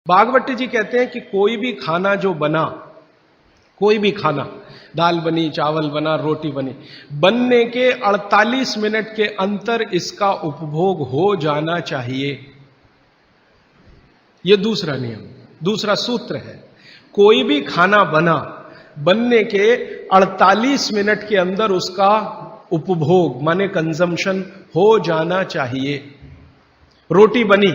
भागवत जी कहते हैं कि कोई भी खाना जो बना, कोई भी खाना, दाल बनी, चावल बना, रोटी बनी, बनने के 48 मिनट के अंतर इसका उपभोग हो जाना चाहिए। यह दूसरा नियम, दूसरा सूत्र है। कोई भी खाना बना, बनने के 48 मिनट के अंदर उसका उपभोग माने कंजम्पशन हो जाना चाहिए। रोटी बनी,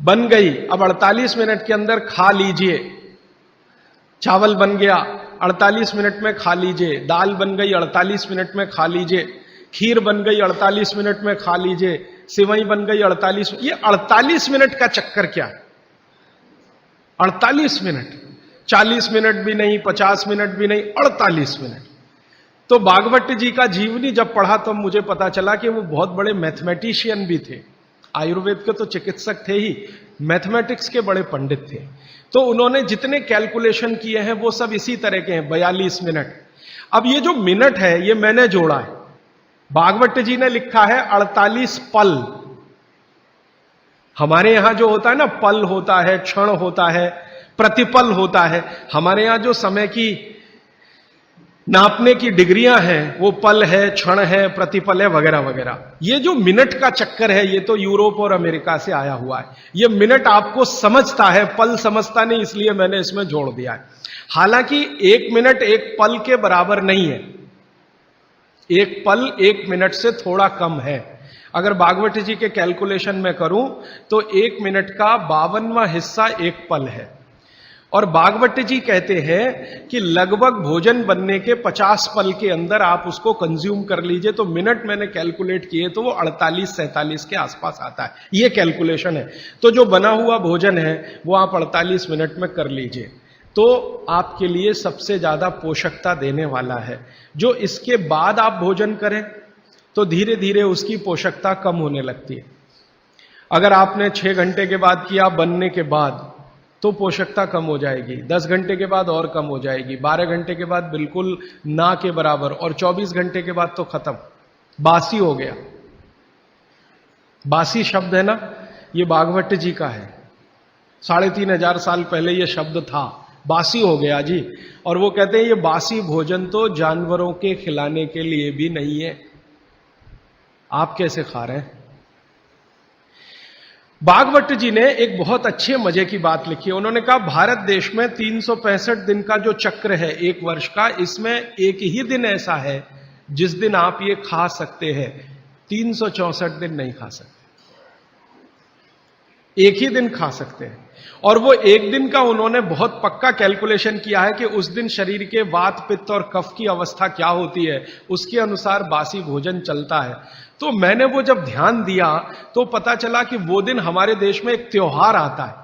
बन गई, अब 48 मिनट के अंदर खा लीजिए। चावल बन गया, 48 मिनट में खा लीजिए। दाल बन गई, 48 मिनट में खा लीजिए। खीर बन गई, 48 मिनट में खा लीजिए। सिवई बन गई 48। ये 48 मिनट का चक्कर क्या है? 48 मिनट, 40 मिनट भी नहीं, 50 मिनट भी नहीं, 48 मिनट। तो भागवत जी का जीवनी जब पढ़ा तो मुझे पता चला कि वो बहुत बड़े मैथमेटिशियन भी थे। आयुर्वेद के तो चिकित्सक थे ही, मैथमेटिक्स के बड़े पंडित थे। तो उन्होंने जितने कैलकुलेशन किए हैं वो सब इसी तरह के हैं, 42 मिनट। अब ये जो मिनट है ये मैंने जोड़ा है। भागवत जी ने लिखा है 48 पल। हमारे यहां जो होता है ना, पल होता है, क्षण होता है, प्रतिपल होता है। हमारे यहां जो समय की नापने की डिग्रियां हैं वो पल है, क्षण है, प्रतिपल है, वगैरह वगैरह। ये जो मिनट का चक्कर है ये तो यूरोप और अमेरिका से आया हुआ है। ये मिनट आपको समझता है, पल समझता नहीं, इसलिए मैंने इसमें जोड़ दिया है। हालांकि एक मिनट एक पल के बराबर नहीं है। एक पल एक मिनट से थोड़ा कम है। अगर भागवत जी के कैलकुलेशन में करूं तो एक मिनट का 52वां हिस्सा एक पल है। और भागवत जी कहते हैं कि लगभग भोजन बनने के 50 पल के अंदर आप उसको कंज्यूम कर लीजिए। तो मिनट मैंने कैलकुलेट किए तो वो 48-47 के आसपास आता है। ये कैलकुलेशन है। तो जो बना हुआ भोजन है वो आप 48 मिनट में कर लीजिए, तो आपके लिए सबसे ज्यादा पोषकता देने वाला है। जो इसके बाद आप भोजन करें तो धीरे धीरे उसकी पोषकता कम होने लगती है। अगर आपने 6 घंटे के बाद किया बनने के बाद तो पोषकता कम हो जाएगी, 10 घंटे के बाद और कम हो जाएगी, 12 घंटे के बाद बिल्कुल ना के बराबर, और 24 घंटे के बाद तो खत्म, बासी हो गया। बासी शब्द है ना, ये भागवत जी का है। 3500 साल पहले ये शब्द था, बासी हो गया जी। और वो कहते हैं ये बासी भोजन तो जानवरों के खिलाने के लिए भी नहीं है, आप कैसे खा रहे हैं? भागवत जी ने एक बहुत अच्छे मजे की बात लिखी है। उन्होंने कहा भारत देश में 365 दिन का जो चक्र है एक वर्ष का, इसमें एक ही दिन ऐसा है जिस दिन आप ये खा सकते हैं। 364 दिन नहीं खा सकते, एक ही दिन खा सकते हैं। और वो एक दिन का उन्होंने बहुत पक्का कैलकुलेशन किया है कि उस दिन शरीर के वात, पित्त और कफ की अवस्था क्या होती है, उसके अनुसार बासी भोजन चलता है। तो मैंने वो जब ध्यान दिया तो पता चला कि वो दिन हमारे देश में एक त्योहार आता है,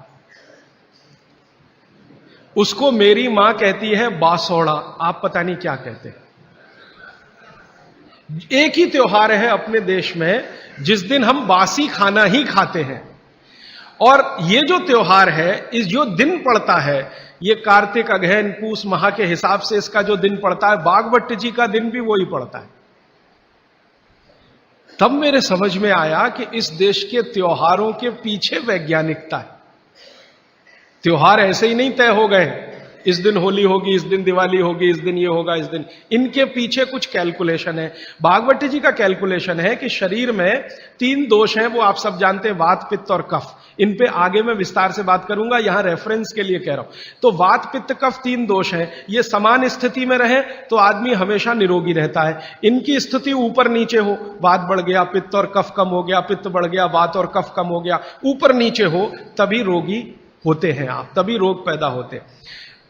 उसको मेरी मां कहती है बासोड़ा, आप पता नहीं क्या कहते हैं। एक ही त्योहार है अपने देश में जिस दिन हम बासी खाना ही खाते हैं। और ये जो त्योहार है, इस जो दिन पड़ता है, ये कार्तिक, अगहन, पूस माह के हिसाब से इसका जो दिन पड़ता है, भागवत जी का दिन भी वही पड़ता है। तब मेरे समझ में आया कि इस देश के त्योहारों के पीछे वैज्ञानिकता है। त्योहार ऐसे ही नहीं तय हो गए, इस दिन होली होगी, इस दिन दिवाली होगी, इस दिन ये होगा, इस दिन, इनके पीछे कुछ कैलकुलेशन है। भागवत जी का कैलकुलेशन है कि शरीर में 3 दोष हैं, वो आप सब जानते हैं, वात, पित्त और कफ। इन पे आगे मैं विस्तार से बात करूंगा, यहां रेफरेंस के लिए कह रहा हूं। तो वात, पित्त, कफ 3 दोष हैं, ये समान स्थिति में रहे तो आदमी हमेशा निरोगी रहता है। इनकी स्थिति ऊपर नीचे हो, वात बढ़ गया, पित्त और कफ कम हो गया, पित्त बढ़ गया, वात और कफ कम हो गया, ऊपर नीचे हो, तभी रोगी होते हैं आप, तभी रोग पैदा होते हैं।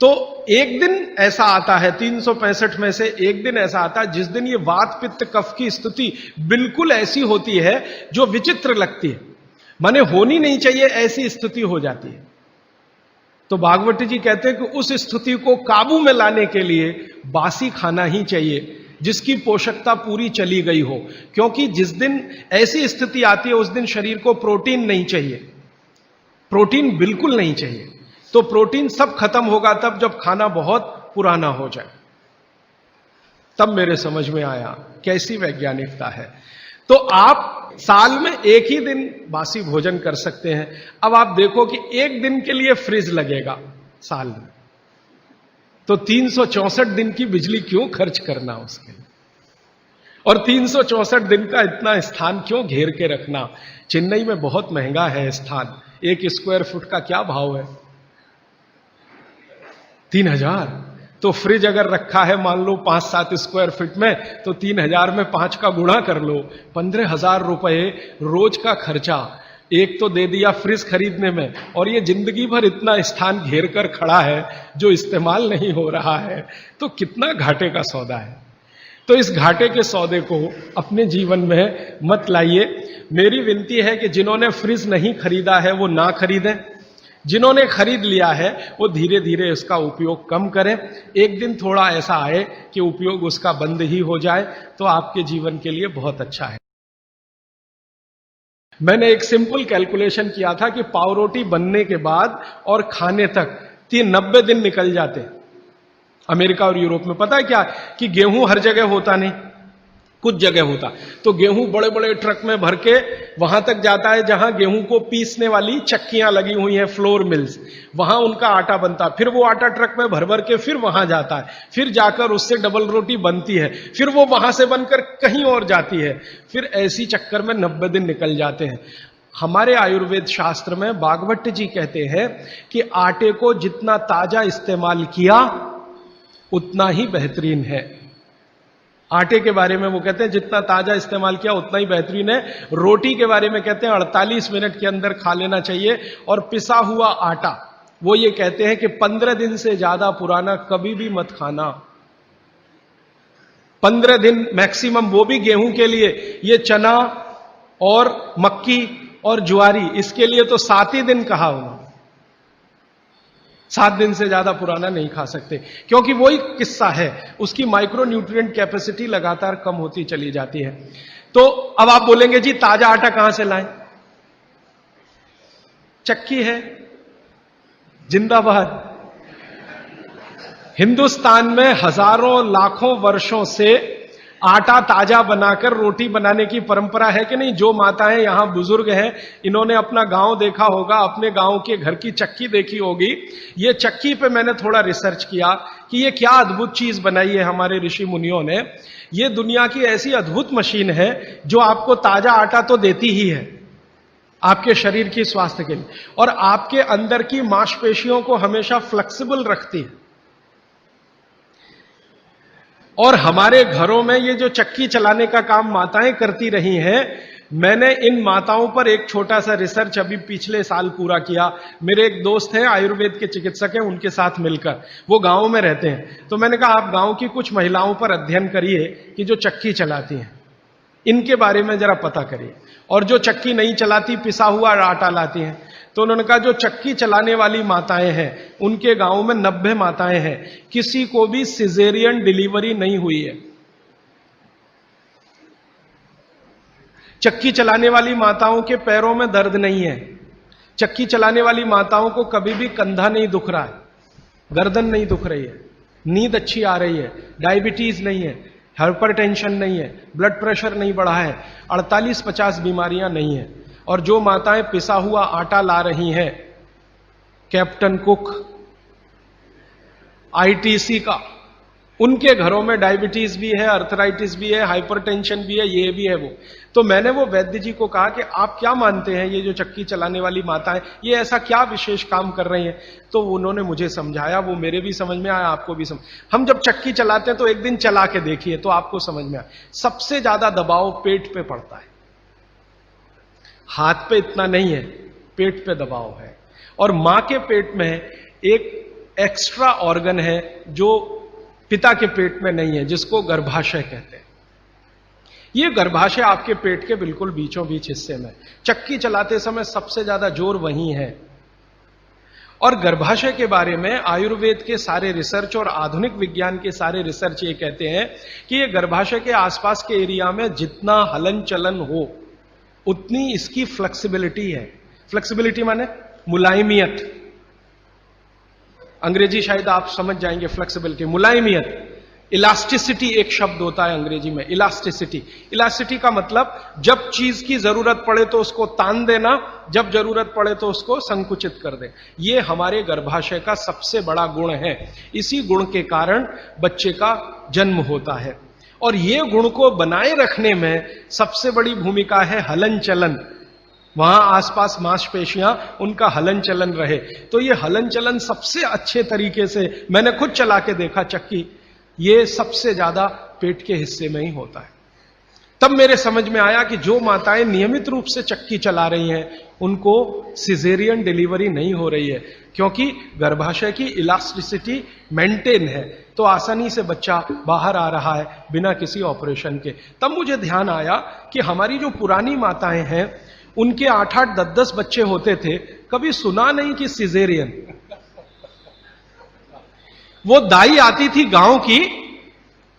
तो एक दिन ऐसा आता है 365 में से, एक दिन ऐसा आता है जिस दिन ये वात, पित्त, कफ की स्थिति बिल्कुल ऐसी होती है जो विचित्र लगती है, माने होनी नहीं चाहिए ऐसी स्थिति हो जाती है। तो भागवत जी कहते हैं कि उस स्थिति को काबू में लाने के लिए बासी खाना ही चाहिए जिसकी पोषकता पूरी चली गई हो। क्योंकि जिस दिन ऐसी स्थिति आती है उस दिन शरीर को प्रोटीन नहीं चाहिए, प्रोटीन बिल्कुल नहीं चाहिए। तो प्रोटीन सब खत्म होगा तब जब खाना बहुत पुराना हो जाए। तब मेरे समझ में आया कैसी वैज्ञानिकता है। तो आप साल में एक ही दिन बासी भोजन कर सकते हैं। अब आप देखो कि एक दिन के लिए फ्रिज लगेगा साल में, तो 364 दिन की बिजली क्यों खर्च करना उसके लिए, और 364 दिन का इतना स्थान क्यों घेर के रखना। चेन्नई में बहुत महंगा है स्थान, 1 स्क्वायर फुट का क्या भाव है, 3000। तो फ्रिज अगर रखा है मान लो 5-7 स्क्वायर फीट में, तो 3000 में 5 का गुणा कर लो, 15,000 रुपए रोज का खर्चा एक तो दे दिया फ्रिज खरीदने में, और ये जिंदगी भर इतना स्थान घेर कर खड़ा है जो इस्तेमाल नहीं हो रहा है, तो कितना घाटे का सौदा है। तो इस घाटे के सौदे को अपने जीवन में मत लाइए। मेरी विनती है कि जिन्होंने फ्रिज नहीं खरीदा है वो ना खरीदें, जिन्होंने खरीद लिया है वो धीरे धीरे इसका उपयोग कम करें। एक दिन थोड़ा ऐसा आए कि उपयोग उसका बंद ही हो जाए, तो आपके जीवन के लिए बहुत अच्छा है। मैंने एक सिंपल कैलकुलेशन किया था कि पाव रोटी बनने के बाद और खाने तक 90 दिन निकल जाते हैं। अमेरिका और यूरोप में पता है क्या कि गेहूं हर जगह होता नहीं, कुछ जगह होता, तो गेहूं बड़े बड़े ट्रक में भर के वहां तक जाता है जहां गेहूं को पीसने वाली चक्कियां लगी हुई हैं, फ्लोर मिल्स, वहां उनका आटा बनता है। फिर वो आटा ट्रक में भर भर के फिर वहां जाता है, फिर जाकर उससे डबल रोटी बनती है, फिर वो वहां से बनकर कहीं और जाती है, फिर ऐसी चक्कर में 90 दिन निकल जाते हैं। हमारे आयुर्वेद शास्त्र में भागवत जी कहते हैं कि आटे को जितना ताजा इस्तेमाल किया उतना ही बेहतरीन है। आटे के बारे में वो कहते हैं जितना ताजा इस्तेमाल किया उतना ही बेहतरीन है। रोटी के बारे में कहते हैं 48 मिनट के अंदर खा लेना चाहिए। और पिसा हुआ आटा वो ये कहते हैं कि 15 दिन से ज्यादा पुराना कभी भी मत खाना। 15 दिन मैक्सिमम, वो भी गेहूं के लिए। ये चना और मक्की और ज्वारी, इसके लिए तो 7 ही दिन कहा उन्होंने। 7 दिन से ज्यादा पुराना नहीं खा सकते, क्योंकि वही किस्सा है, उसकी माइक्रो न्यूट्रिएंट कैपेसिटी लगातार कम होती चली जाती है। तो अब आप बोलेंगे जी ताजा आटा कहां से लाएं? चक्की है, जिंदाबाद। हिंदुस्तान में हजारों लाखों वर्षों से आटा ताजा बनाकर रोटी बनाने की परंपरा है कि नहीं? जो माताएं यहां बुजुर्ग हैं, इन्होंने अपना गांव देखा होगा, अपने गांव के घर की चक्की देखी होगी। ये चक्की पे मैंने थोड़ा रिसर्च किया कि ये क्या अद्भुत चीज बनाई है हमारे ऋषि मुनियों ने। ये दुनिया की ऐसी अद्भुत मशीन है जो आपको ताजा आटा तो देती ही है आपके शरीर की स्वास्थ्य के लिए, और आपके अंदर की मांसपेशियों को हमेशा फ्लेक्सिबल रखती है। और हमारे घरों में ये जो चक्की चलाने का काम माताएं करती रही हैं, मैंने इन माताओं पर एक छोटा सा रिसर्च अभी पिछले साल पूरा किया। मेरे एक दोस्त हैं, आयुर्वेद के चिकित्सक हैं, उनके साथ मिलकर, वो गांव में रहते हैं। तो मैंने कहा आप गांव की कुछ महिलाओं पर अध्ययन करिए कि जो चक्की चलाती हैं, इनके बारे में जरा पता करिए। और जो चक्की नहीं चलाती, पिसा हुआ आटा लाती हैं, तो उन्होंने कहा जो चक्की चलाने वाली माताएं हैं उनके गांव में 90 माताएं हैं, किसी को भी सिजेरियन डिलीवरी नहीं हुई है। चक्की चलाने वाली माताओं के पैरों में दर्द नहीं है, चक्की चलाने वाली माताओं को कभी भी कंधा नहीं दुख रहा है, गर्दन नहीं दुख रही है, नींद अच्छी आ रही है, डायबिटीज नहीं है, हाइपरटेंशन नहीं है, ब्लड प्रेशर नहीं बढ़ा है, 48-50 बीमारियां नहीं है। और जो माताएं पिसा हुआ आटा ला रही हैं, कैप्टन कुक, आईटीसी का, उनके घरों में डायबिटीज भी है, अर्थराइटिस भी है, हाइपरटेंशन भी है, ये भी है वो। तो मैंने वो वैद्य जी को कहा कि आप क्या मानते हैं ये जो चक्की चलाने वाली माताएं, ये ऐसा क्या विशेष काम कर रही हैं? तो उन्होंने मुझे समझाया, वो मेरे भी समझ में आया, आपको भी समझ। हम जब चक्की चलाते हैं तो एक दिन चला के देखिए तो आपको समझ में आए। सबसे ज्यादा दबाव पेट पे पड़ता है, हाथ पे इतना नहीं है, पेट पे दबाव है। और मां के पेट में एक एक्स्ट्रा ऑर्गन है जो पिता के पेट में नहीं है, जिसको गर्भाशय कहते हैं। ये गर्भाशय आपके पेट के बिल्कुल बीचों बीच हिस्से में, चक्की चलाते समय सबसे ज्यादा जोर वहीं है। और गर्भाशय के बारे में आयुर्वेद के सारे रिसर्च और आधुनिक विज्ञान के सारे रिसर्च ये कहते हैं कि ये गर्भाशय के आसपास के एरिया में जितना हलन चलन हो उतनी इसकी फ्लेक्सिबिलिटी है। फ्लेक्सिबिलिटी माने मुलायमियत, अंग्रेजी शायद आप समझ जाएंगे। फ्लेक्सिबिलिटी, मुलायमियत, इलास्टिसिटी एक शब्द होता है अंग्रेजी में, इलास्टिसिटी। इलास्टिसिटी का मतलब जब चीज की जरूरत पड़े तो उसको तान देना, जब जरूरत पड़े तो उसको संकुचित कर दे। ये हमारे गर्भाशय का सबसे बड़ा गुण है। इसी गुण के कारण बच्चे का जन्म होता है। और ये गुण को बनाए रखने में सबसे बड़ी भूमिका है हलन चलन। वहां आसपास मांसपेशियां, उनका हलन चलन रहे। तो ये हलन चलन सबसे अच्छे तरीके से, मैंने खुद चला के देखा चक्की, ये सबसे ज्यादा पेट के हिस्से में ही होता है। तब मेरे समझ में आया कि जो माताएं नियमित रूप से चक्की चला रही हैं उनको सिजेरियन डिलीवरी नहीं हो रही है, क्योंकि गर्भाशय की इलास्टिसिटी मेंटेन है, तो आसानी से बच्चा बाहर आ रहा है बिना किसी ऑपरेशन के। तब मुझे ध्यान आया कि हमारी जो पुरानी माताएं हैं उनके 8-8, 10-10 बच्चे होते थे, कभी सुना नहीं कि सिजेरियन। वो दाई आती थी गांव की,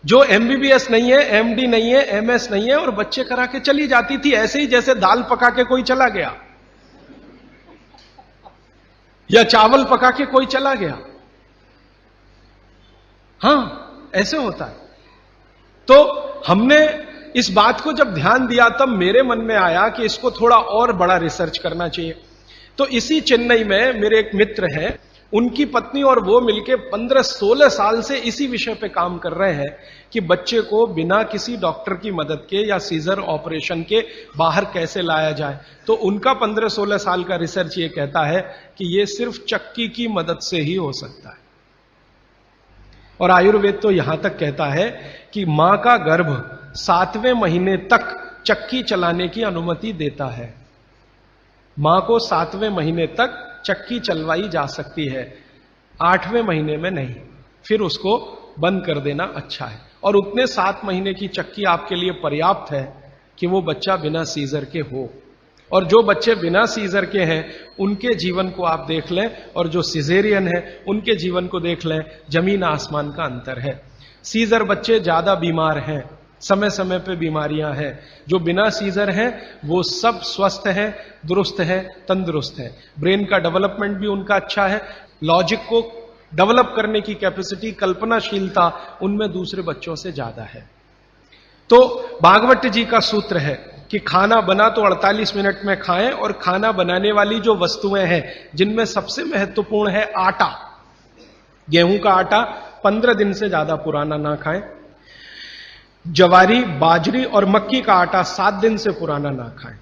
जो एमबीबीएस नहीं है, एमडी नहीं है, एमएस नहीं है, और बच्चे करा के चली जाती थी, ऐसे ही जैसे दाल पका के कोई चला गया या चावल पका के कोई चला गया। हां, ऐसे होता है। तो हमने इस बात को जब ध्यान दिया तब मेरे मन में आया कि इसको थोड़ा और बड़ा रिसर्च करना चाहिए। तो इसी चेन्नई में मेरे एक मित्र हैं, उनकी पत्नी और वो मिलके 15-16 साल से इसी विषय पे काम कर रहे हैं कि बच्चे को बिना किसी डॉक्टर की मदद के या सीजर ऑपरेशन के बाहर कैसे लाया जाए। तो उनका 15-16 साल का रिसर्च ये कहता है कि ये सिर्फ चक्की की मदद से ही हो सकता है। और आयुर्वेद तो यहां तक कहता है कि मां का गर्भ 7वें महीने तक चक्की चलाने की अनुमति देता है। मां को 7वें महीने तक चक्की चलवाई जा सकती है, 8वें महीने में नहीं, फिर उसको बंद कर देना अच्छा है। और उतने 7 महीने की चक्की आपके लिए पर्याप्त है कि वो बच्चा बिना सीजर के हो। और जो बच्चे बिना सीजर के हैं उनके जीवन को आप देख लें, और जो सिजेरियन है उनके जीवन को देख लें, जमीन आसमान का अंतर है। सीजर बच्चे ज्यादा बीमार हैं, समय समय पे बीमारियां हैं। जो बिना सीजर हैं वो सब स्वस्थ हैं, दुरुस्त हैं, तंदुरुस्त हैं। ब्रेन का डेवलपमेंट भी उनका अच्छा है, लॉजिक को डेवलप करने की कैपेसिटी, कल्पनाशीलता उनमें दूसरे बच्चों से ज्यादा है। तो भागवत जी का सूत्र है कि खाना बना तो 48 मिनट में खाएं, और खाना बनाने वाली जो वस्तुएं हैं जिनमें सबसे महत्वपूर्ण है आटा, गेहूं का आटा 15 दिन से ज्यादा पुराना ना खाएं, जवारी, बाजरी और मक्की का आटा 7 दिन से पुराना ना खाएं।